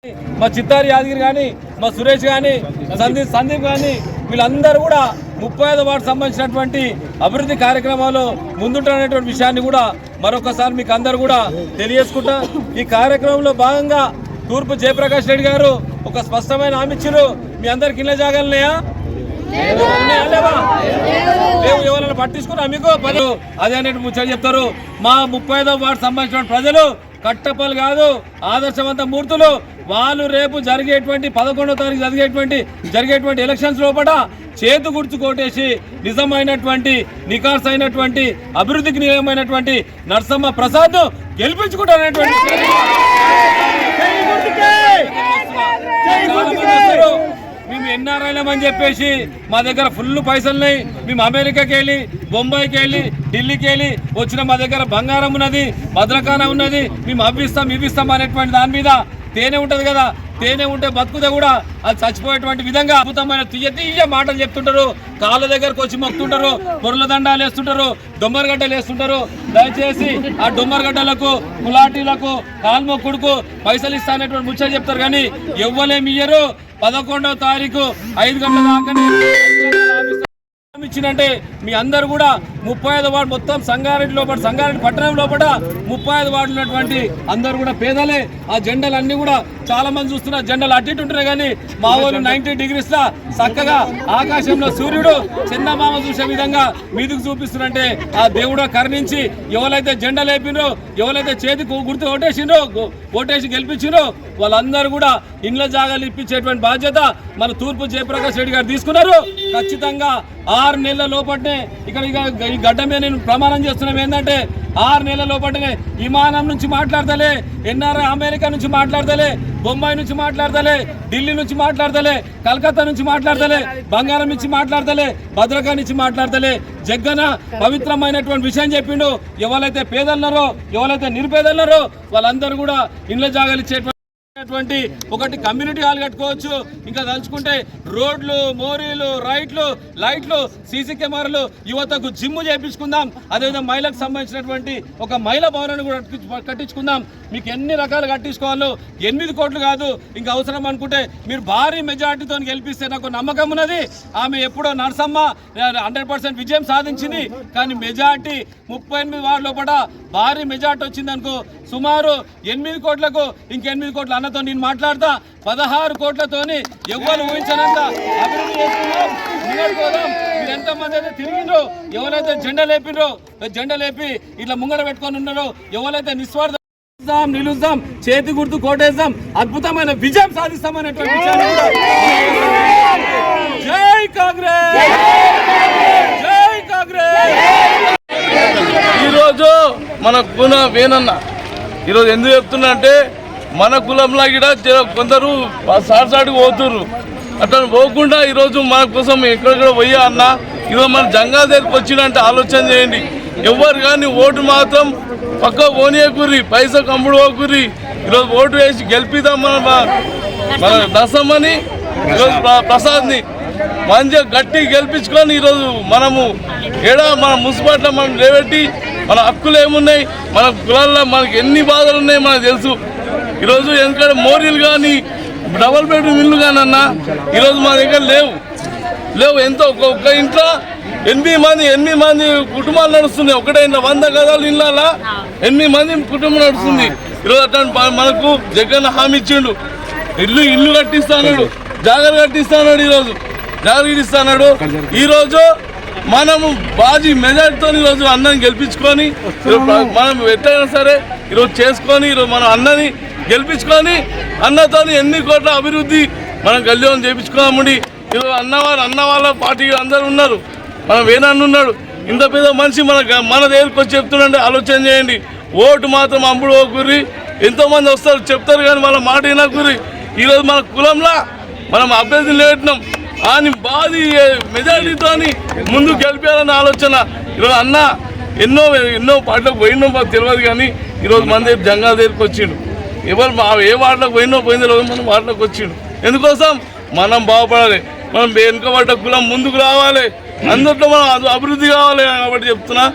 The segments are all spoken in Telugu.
మా చిత్తారి యాదగిరి కానీ మా సురేష్ కానీ సందీప్ కానీ వీళ్ళందరూ కూడా 35వ వార్డు సంబంధించినటువంటి అభివృద్ధి కార్యక్రమాలు ముందుంటున్నటువంటి విషయాన్ని కూడా మరొకసారి మీకు అందరూ కూడా తెలియజేసుకుంటా. ఈ కార్యక్రమంలో భాగంగా తూర్పు జయప్రకాష్ రెడ్డి గారు ఒక స్పష్టమైన హామీ ఇచ్చారు. మీ అందరికి ఇళ్ళ జాగాలున్నాయా? లేవు. ఎవరైనా పట్టించుకున్నా మీకు అదే అనేది ముచ్చట చెప్తారు. మా 35వ వార్డు సంబంధించిన ప్రజలు కట్టపలు కాదు, ఆదర్శవంత మూర్తులు. వాళ్ళు రేపు జరిగేటువంటి 11వ తారీఖు జరిగేటువంటి ఎలక్షన్స్ లోపల చేతు గుర్తు కోటేసి నిజమైనటువంటి నికార్స్ అయినటువంటి అభివృద్ధికి నియమైనటువంటి నరసమ్మ ప్రసాద్ గెలిపించుకుంటారనేటువంటి మేము ఎన్ఆర్ఐలమని చెప్పేసి మా దగ్గర ఫుల్ పైసలున్నాయి, మేము అమెరికాకి వెళ్ళి బొంబాయికి వెళ్ళి ఢిల్లీకి వెళ్ళి వచ్చిన మా దగ్గర బంగారం ఉన్నది, భద్రకాన ఉన్నది, మేము ఇవ్విస్తాం అనేటువంటి దాని మీద తేనె ఉంటుంది కదా, తేనె ఉంటే బతుకుతే కూడా అది చచ్చిపోయేటువంటి విధంగా అద్భుతమైన తీయ మాటలు చెప్తుంటారు. కాళ్ళ దగ్గరకు వచ్చి మొక్కుతుంటారు, పొరల దండాలు వేస్తుంటారు, డొమ్మరగడ్డలు వేస్తుంటారు. దయచేసి ఆ డొమ్మరగడ్డలకు కులాటీలకు కాల్మొక్కుడుకు పైసలు ఇస్తానేటువంటి ముచ్చట చెప్తారు కానీ ఎవ్వలేమి ఇయ్యరు. 11వ తారీఖు 5 గంటల దాకా ఇచ్చినంటే మీ అందరు కూడా 35వ వార్డు మొత్తం సంగారెడ్డి పట్టణం లోపల 35 వార్డు ఉన్నటువంటి అందరు కూడా పేదలే. ఆ జెండాలు అన్ని కూడా చాలా మంది చూస్తున్నారు, జెండాలు అటు ఇటు ఉంటున్నాయి కానీ మా వాళ్ళు 90 డిగ్రీస్ లా చక్కగా ఆకాశంలో సూర్యుడు చందమామ చూసే విధంగా మీదికి చూపిస్తున్నారంటే ఆ దేవుడు కరుణించి ఎవరైతే జెండా లేపినో, ఎవరైతే చేతికి గుర్తు ఓటేసి గెలిపించినో వాళ్ళందరూ కూడా ఇండ్ల జాగాలు ఇప్పించేటువంటి బాధ్యత మన తూర్పు జయప్రకాష్ రెడ్డి గారు తీసుకున్నారు. ఖచ్చితంగా 6 నెలల లోపలనే ఇక్కడ ఈ గడ్డ మీద నేను ప్రమాణం చేస్తున్నాం ఏంటంటే 6 నెలల లోపలనే విమానం నుంచి మాట్లాడతలే, ఎన్ఆర్ఐ అమెరికా నుంచి మాట్లాడతలే, బొంబాయి నుంచి మాట్లాడతలే, ఢిల్లీ నుంచి మాట్లాడతలే, కలకత్తా నుంచి మాట్లాడతలే, బంగారం నుంచి మాట్లాడతలే, భద్రకా నుంచి మాట్లాడతలే. జగ్గన పవిత్రమైనటువంటి విషయం చెప్పిండు. ఎవరైతే పేదలున్నారో, ఎవరైతే నిరుపేదలున్నారో వాళ్ళందరూ కూడా ఇండ్ల జాగాలు ఇచ్చేటువంటి ఒకటి కమ్యూనిటీ హాల్ కట్టుకోవచ్చు. ఇంకా తలుచుకుంటే రోడ్లు, మోరీలు, లైట్లు, సీసీ కెమెరాలు, యువతకు జిమ్ చేయించుకుందాం. అదేవిధంగా మహిళలకు సంబంధించినటువంటి ఒక మహిళా భవనాన్ని కూడా కట్టించుకుందాం. మీకు ఎన్ని రకాలు కట్టించుకోవాలో 8 కోట్లు కాదు, ఇంకా అవసరం అనుకుంటే మీరు భారీ మెజార్టీతో గెలిపిస్తే నాకు నమ్మకం ఉన్నది. ఆమె ఎప్పుడో నరసమ్మ 100% విజయం సాధించింది. కానీ మెజార్టీ 38 వార్డు లోపల భారీ మెజార్టీ వచ్చిందనుకో సుమారు 8 కోట్లకు ఇంక8 కోట్ల అన్నతో నేను మాట్లాడతా 16 కోట్లతోని ఎవ్వరు ఊహించనంత అభివృద్ధి చేసుకున్నాం. మీరు ఎంతమంది అయితే తిరిగిండ్రో, ఎవరైతే జెండా లేపి ఇట్లా ముంగడ పెట్టుకొని ఉన్నారో, ఎవరైతే నిస్వార్థ నిలుద్దాం, చేతి గుర్తు కోటేద్దాం, అద్భుతమైన విజయం సాధిస్తామనేటువంటి విషయాన్ని జై కాంగ్రెస్, జై కాంగ్రెస్. ఈరోజు మన గుణ వేనన్న ఈరోజు ఎందుకు చెప్తున్నా అంటే మన కులంలో కూడా కొందరు సాటికి పోతుర్రు. అట్లా పోకుండా ఈరోజు మన కోసం ఎక్కడెక్కడ పోయా అన్న ఈరోజు మన జంగా దగ్గరికి వచ్చినంటే ఆలోచన చేయండి. ఎవరు కానీ ఓటు మాత్రం పక్క ఓనియకుర్రి, పైసా కంపుడు పోకుర్రి. ఈరోజు ఓటు వేసి గెలిపిద్దాం మన దసమ్మని, ఈరోజు ప్రసాద్ని మంచిగా గట్టి గెలిపించుకొని ఈరోజు మనము మన మున్సిపాలిటీలో మనం లేబెట్టి మన హక్కులు ఏమున్నాయి, మన కులాల్లో మనకి ఎన్ని బాధలు ఉన్నాయి మనకు తెలుసు. ఈరోజు ఎందుకంటే మోరీలు కానీ డబల్ బెడ్రూమ్ ఇల్లు కానీ అన్న ఈరోజు మన దగ్గర లేవు. ఎంతో ఒక్క ఇంట్లో 8 మంది కుటుంబాలు నడుస్తున్నాయి. ఒకటే 100 గదాలు ఇళ్ళ 8 మంది కుటుంబం నడుస్తుంది. ఈరోజు అట్లా మనకు జగన్ హామీ ఇచ్చిండు, ఇల్లు కట్టిస్తాడు, జాగ్రత్త కట్టిస్తాడు, ఈరోజు జాగ్రత్త ఇస్తాడు. ఈరోజు మనము బాజీ మెజార్టీతో ఈరోజు అన్నని గెలిపించుకొని మనం ఎట్లయినా సరే ఈరోజు చేసుకొని ఈరోజు మనం అన్నని గెలిపించుకొని అన్నతో 8 కోట్ల అభివృద్ధి మనం గల్లీని చేయించుకోమండి. ఈరోజు అన్న వాళ్ళ పార్టీ అందరూ ఉన్నారు, మన వేణన్న ఉన్నాడు. ఇంత పెద్ద మనిషి మన దగ్గరికి వచ్చి చెప్తుండే ఆలోచన చేయండి. ఓటు మాత్రం అమ్ముడు పోకుర్రి. ఎంతోమంది వస్తారు చెప్తారు కానీ వాళ్ళ మాట వినకుర్రి. ఈరోజు మన కులంలో మనం అభ్యర్థులు లేట్టినాం అని బాధి మెజారిటీతో ముందు గెలిపేయాలన్న ఆలోచన. ఈరోజు అన్న ఎన్నో పాటలకు పోయినో మాకు తెలియదు కానీ ఈరోజు మన దగ్గర జంగా దగ్గరికి వచ్చిండు. ఎవరు ఏ వాటిలోకి పోయిందో రోజు మనం వాటిలోకి వచ్చిండు. ఎందుకోసం మనం బాగుపడాలి, మనం వెనుకబడ్డ కులం ముందుకు రావాలి, అందులో మనం అభివృద్ధి కావాలి. కాబట్టి చెప్తున్నా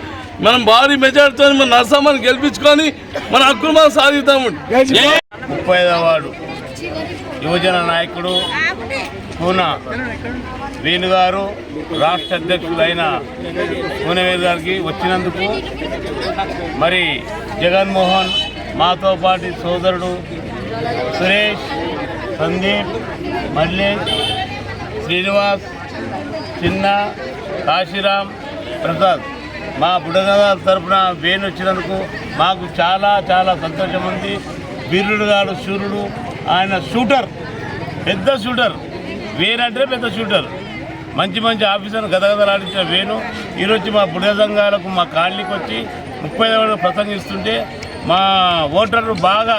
మనం భారీ మెజార్టీతో మన నరసమ్మని గెలిపించుకొని మన హక్కులు మనం సాధిస్తాము. 35వ వార్డు యువజన నాయకుడు కూన వేణు గారు, రాష్ట్ర అధ్యక్షులైన కూనవేణు గారికి వచ్చినందుకు, మరి జగన్మోహన్, మాతో పాటు సోదరుడు సురేష్, సందీప్, మల్లేష్, శ్రీనివాస్, చిన్న, కాశీరామ్, ప్రసాద్, మా బుడగదాల తరఫున వేణు వచ్చినందుకు మాకు చాలా చాలా సంతోషం ఉంది. వీరుడు గారు శూరుడు, ఆయన షూటర్, పెద్ద షూటర్, వేనంటే పెద్ద షూటర్. మంచి మంచి ఆఫీసర్ను గదగదలాడించిన వేణు ఈరోజు మా బుడగ సంఘాలకు, మా కాలనీకి వచ్చి 30 ప్రసంగిస్తుంటే మా ఓటర్లు బాగా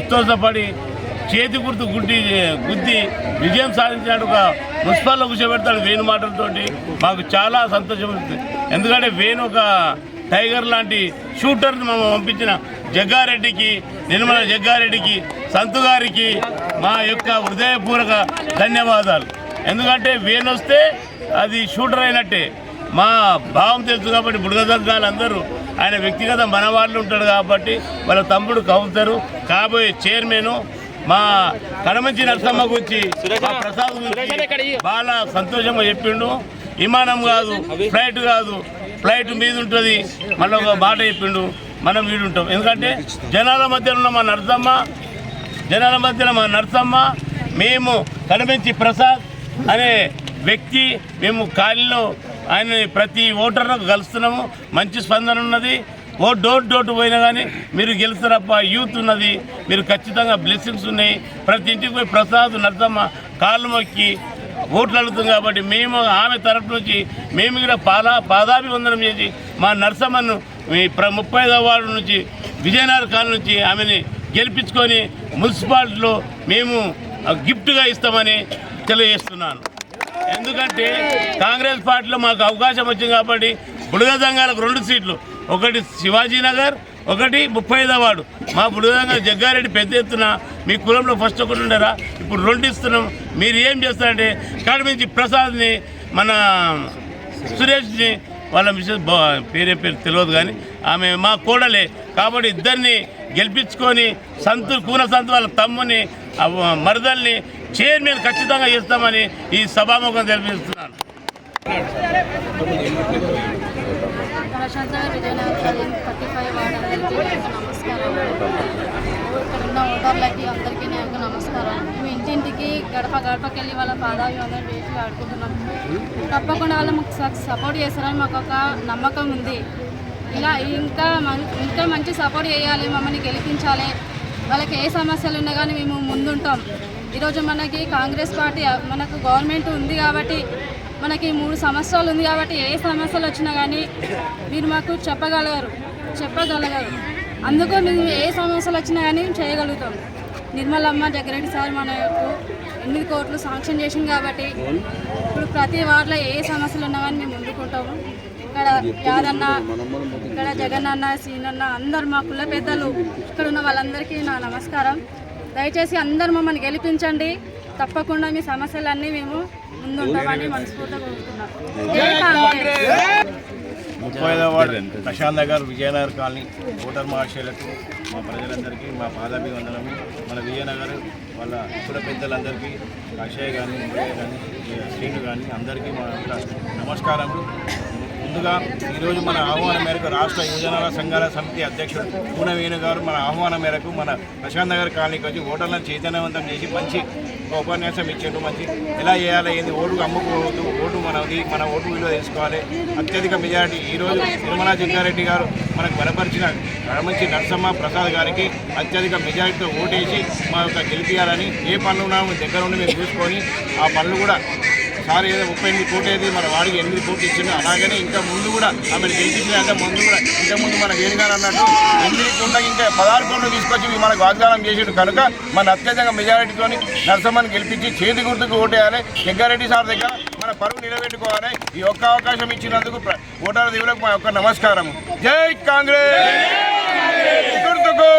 ఉత్సాహపడి చేతి గుర్తు గుద్ది విజయం సాధించినట్టు ఒక మున్సిపాల్లో కూర్చోబెడతాడు వేణు మాటలతోటి. మాకు చాలా సంతోషం ఉంది. ఎందుకంటే వేణు ఒక టైగర్ లాంటి షూటర్ని మనం పంపించిన జగ్గారెడ్డికి, నిర్మల జగ్గారెడ్డికి, సంతు గారికి మా యొక్క హృదయపూర్వక ధన్యవాదాలు. ఎందుకంటే వేణు వస్తే అది షూటర్ అయినట్టే. మా భావం తెలుసు కాబట్టి బుడగ సంఘాలు అందరూ ఆయన వ్యక్తిగత మనవాళ్ళు ఉంటాడు కాబట్టి వాళ్ళ తమ్ముడు కౌంటరు, కాబోయే చైర్మన్ మా కడమంచి నరసమ్మ గురించి, మా ప్రసాద్ గురించి చాలా సంతోషంగా చెప్పిండు. విమానం కాదు, ఫ్లైట్ కాదు, ఫ్లైట్ మీద ఉంటుంది, మళ్ళీ ఒక మాట చెప్పిండు, మనం వీడుంటాం. ఎందుకంటే జనాల మధ్యలో ఉన్న మా నరసమ్మ, మేము కడమంచి ప్రసాద్ అనే వ్యక్తి, మేము కాలనీలో ఆయన ప్రతి ఓటర్లకు కలుస్తున్నాము. మంచి స్పందన ఉన్నది. డోర్ పోయినా కానీ మీరు గెలుస్తారప్ప, యూత్ ఉన్నది, మీరు ఖచ్చితంగా బ్లెస్సింగ్స్ ఉన్నాయి. ప్రతి ఇంటికి పోయి ప్రసాద్, నరసమ్మ కాళ్ళు మొక్కి ఓట్లు అడుగుతుంది కాబట్టి మేము ఆమె తరఫు నుంచి మేము కూడా పాదాభివందనం చేసి మా నరసమ్మను 35వ వార్డు నుంచి, విజయనగర్ కాలనీ నుంచి ఆమెని గెలిపించుకొని మున్సిపాలిటీలో మేము గిఫ్ట్గా ఇస్తామని తెలియజేస్తున్నాను. ఎందుకంటే కాంగ్రెస్ పార్టీలో మాకు అవకాశం వచ్చింది కాబట్టి బుడగ సంఘాలకు 2 సీట్లు, ఒకటి శివాజీనగర్, ఒకటి 35వ వార్డు. మా బుడగ జగ్గారెడ్డి పెద్ద ఎత్తున మీ కులంలో ఫస్ట్ ఒకటి ఉండరా, ఇప్పుడు 2 ఇస్తున్నాం. మీరు ఏం చేస్తారంటే కడమించి ప్రసాద్ని, మన సురేష్ని, వాళ్ళ మిసెస్ పేరు తెలియదు కానీ ఆమె మా కోడలే కాబట్టి ఇద్దరిని గెలిపించుకొని కూన సంతు వాళ్ళ తమ్ముని, మరదల్ని చైర్మన్ ఖచ్చితంగా చేస్తామని ఈ సభాముఖం తెలిపిస్తున్నాను. విజయనగరం 35 వార్డు అందరికీ నమస్కారం. ఇక్కడ ఉన్న ఓటర్లకి అందరికీ నాకు నమస్కారం. మేము ఇంటింటికి గడపకి వెళ్ళి వాళ్ళ పాదాభివందనం చేసి ఆడుకుంటున్నాం. తప్పకుండా వాళ్ళు మాకు సపోర్ట్ చేస్తారని మాకు ఒక నమ్మకం ఉంది. ఇలా ఇంకా మంచి సపోర్ట్ చేయాలి, మమ్మల్ని గెలిపించాలి. వాళ్ళకి ఏ సమస్యలు ఉన్నా కానీ మేము ముందుంటాం. ఈరోజు మనకి కాంగ్రెస్ పార్టీ, మనకు గవర్నమెంట్ ఉంది కాబట్టి, మనకి 3 సంవత్సరాలు ఉంది కాబట్టి ఏ సమస్యలు వచ్చినా కానీ మీరు మాకు చెప్పగలరు. అందుకు మేము ఏ సమస్యలు వచ్చినా కానీ చేయగలుగుతాం. నిర్మలమ్మ జగ్గారెడ్డి సార్ మనకు 8 కోట్లు శాంక్షన్ చేసింది కాబట్టి ఇప్పుడు ప్రతి వార్డులో ఏ సమస్యలు ఉన్నా కానీ మేము ముందుకుంటాము. ఇక్కడ యాదన్న, ఇక్కడ జగనన్న, సీనన్న, అందరు మా కుల పెద్దలు, ఇక్కడ ఉన్న వాళ్ళందరికీ నా నమస్కారం. దయచేసి అందరు మమ్మల్ని గెలిపించండి. తప్పకుండా మీ సమస్యలన్నీ మేము ముందుంటామని మనస్ఫూర్తిగా కోరుతున్నాం. జై కాంగ్రెస్. 35వ ward Prashant Nagar, Vijayanagar colony voter మహాశయులకు, మా ప్రజలందరికీ మా పాదాభివందనము. మన విజయనగర్ వాళ్ళ కుల పెద్దలందరికీ, కాషాయ్ కానీ, మురయ్య కానీ, శ్రీను కానీ అందరికీ మా నమస్కారములు. ముందుగా ఈరోజు మన ఆహ్వానం మేరకు రాష్ట్ర యువజనాల సంఘాల సమితి అధ్యక్షుడు కూనవేణు గారు మన ఆహ్వానం మేరకు మన ప్రశాంత్ నగర్ కాలనీకి వచ్చి ఓటర్లను చైతన్యవంతం చేసి మంచి ఉపన్యాసం ఇచ్చిండు. మంచి ఎలా చేయాలి, ఏంది, ఓటు అమ్ముకోవద్దు, ఓటు మనది, మన ఓటు విలువ తెలుసుకోవాలి. అత్యధిక మెజారిటీ ఈరోజు నిర్మలా జగ్గారెడ్డి గారు మనకు బలపరిచిన కడమంచి నరసమ్మ ప్రసాద్ గారికి అత్యధిక మెజారిటీతో ఓటేసి మా యొక్క గెలిపియాలని, ఏ పనులు ఉన్నామో దగ్గర ఉండి మేము చూసుకొని ఆ పనులు కూడా సార్ ఏదో 38 కోట్లు ఏది మన వాడికి 8 కోట్లు ఇచ్చిండు. అలాగనే ఇంకా ముందు కూడా ఆమెను గెలిపించినంటే ముందు కూడా ఇంతకుముందు మన వేణుగారు అన్నట్టు 8 కోట్లకి ఇంకా 16 కోట్లు తీసుకొచ్చి మనకు వాగ్దానం చేసిండు. కనుక మన అత్యధిక మెజారిటీతో నరసమ్మని గెలిపించి చేతి గుర్తుకు ఓటేయాలి. జగ్గారెడ్డి సార్ దగ్గర మన పరువు నిలబెట్టుకోవాలి. ఈ ఒక్క అవకాశం ఇచ్చినందుకు ఓటర్ దేవులకు మా యొక్క నమస్కారం. జై కాంగ్రెస్. గుర్తుకు